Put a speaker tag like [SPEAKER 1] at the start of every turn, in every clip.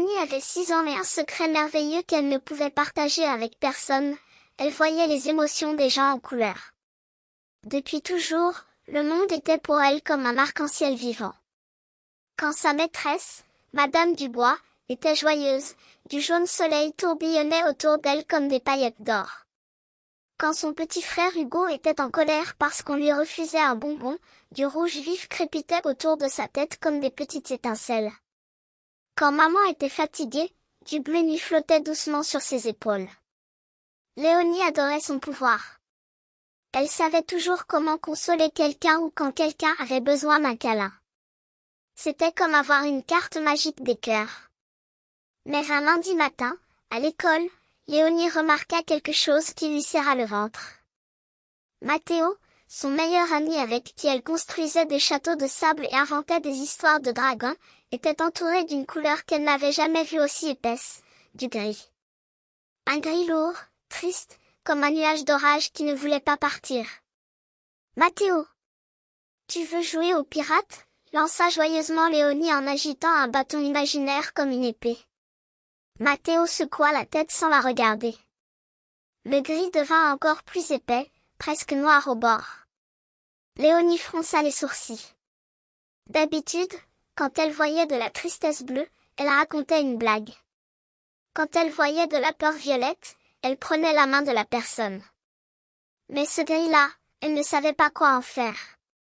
[SPEAKER 1] Léonie avait 6 ans et un secret merveilleux qu'elle ne pouvait partager avec personne. Elle voyait les émotions des gens en couleur. Depuis toujours, le monde était pour elle comme un arc-en-ciel vivant. Quand sa maîtresse, Madame Dubois, était joyeuse, du jaune soleil tourbillonnait autour d'elle comme des paillettes d'or. Quand son petit frère Hugo était en colère parce qu'on lui refusait un bonbon, du rouge vif crépitait autour de sa tête comme des petites étincelles. Quand maman était fatiguée, du bleu nuit flottait doucement sur ses épaules. Léonie adorait son pouvoir. Elle savait toujours comment consoler quelqu'un ou quand quelqu'un avait besoin d'un câlin. C'était comme avoir une carte magique des cœurs. Mais un lundi matin, à l'école, Léonie remarqua quelque chose qui lui serra le ventre. Mathéo, son meilleur ami avec qui elle construisait des châteaux de sable et inventait des histoires de dragons, était entouré d'une couleur qu'elle n'avait jamais vue aussi épaisse, du gris. Un gris lourd, triste, comme un nuage d'orage qui ne voulait pas partir. « Mathéo, tu veux jouer aux pirates ?» lança joyeusement Léonie en agitant un bâton imaginaire comme une épée. Mathéo secoua la tête sans la regarder. Le gris devint encore plus épais, presque noir au bord. Léonie fronça les sourcils. D'habitude, quand elle voyait de la tristesse bleue, elle racontait une blague. Quand elle voyait de la peur violette, elle prenait la main de la personne. Mais ce gris-là, elle ne savait pas quoi en faire.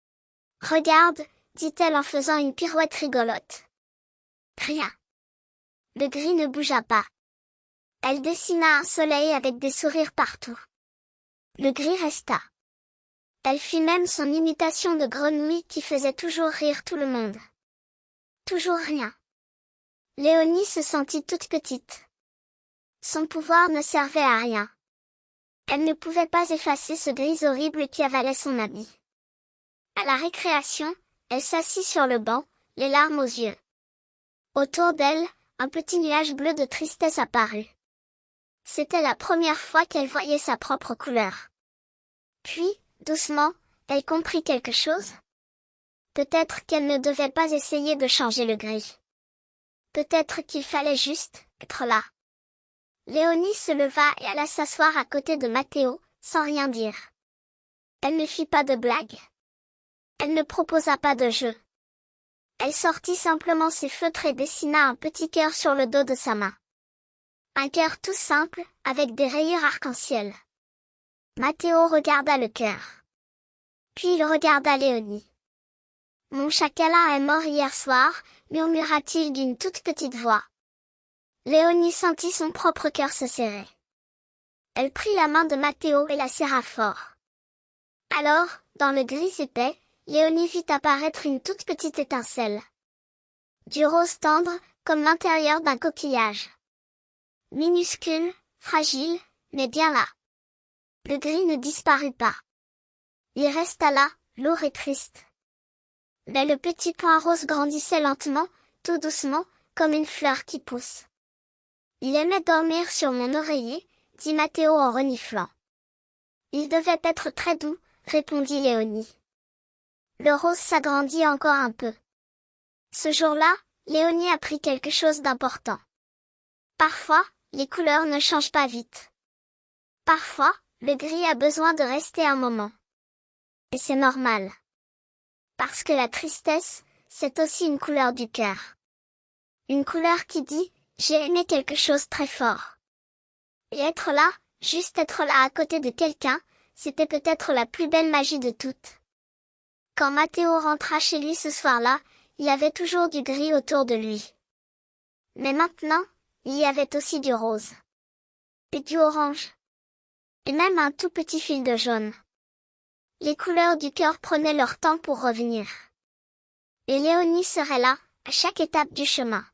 [SPEAKER 1] « Regarde », dit-elle en faisant une pirouette rigolote. Rien. Le gris ne bougea pas. Elle dessina un soleil avec des sourires partout. Le gris resta. Elle fit même son imitation de grenouille qui faisait toujours rire tout le monde. Toujours rien. Léonie se sentit toute petite. Son pouvoir ne servait à rien. Elle ne pouvait pas effacer ce gris horrible qui avalait son habit. À la récréation, elle s'assit sur le banc, les larmes aux yeux. Autour d'elle, un petit nuage bleu de tristesse apparut. C'était la première fois qu'elle voyait sa propre couleur. Puis, doucement, elle comprit quelque chose. Peut-être qu'elle ne devait pas essayer de changer le gris. Peut-être qu'il fallait juste être là. Léonie se leva et alla s'asseoir à côté de Mathéo, sans rien dire. Elle ne fit pas de blague. Elle ne proposa pas de jeu. Elle sortit simplement ses feutres et dessina un petit cœur sur le dos de sa main. Un cœur tout simple, avec des rayures arc-en-ciel. Mathéo regarda le cœur. Puis il regarda Léonie. « Mon chakalin est mort hier soir », murmura-t-il d'une toute petite voix. Léonie sentit son propre cœur se serrer. Elle prit la main de Mathéo et la serra fort. Alors, dans le gris épais, Léonie vit apparaître une toute petite étincelle. Du rose tendre, comme l'intérieur d'un coquillage. Minuscule, fragile, mais bien là. Le gris ne disparut pas. Il resta là, lourd et triste. Mais le petit point rose grandissait lentement, tout doucement, comme une fleur qui pousse. « Il aimait dormir sur mon oreiller », dit Mathéo en reniflant. « Il devait être très doux », répondit Léonie. Le rose s'agrandit encore un peu. Ce jour-là, Léonie apprit quelque chose d'important. Parfois, les couleurs ne changent pas vite. Parfois, le gris a besoin de rester un moment. Et c'est normal. Parce que la tristesse, c'est aussi une couleur du cœur. Une couleur qui dit « j'ai aimé quelque chose très fort ». Et être là, juste être là à côté de quelqu'un, c'était peut-être la plus belle magie de toutes. Quand Mathéo rentra chez lui ce soir-là, il y avait toujours du gris autour de lui. Mais maintenant, il y avait aussi du rose. Et du orange. Et même un tout petit fil de jaune. Les couleurs du cœur prenaient leur temps pour revenir. Et Léonie serait là, à chaque étape du chemin.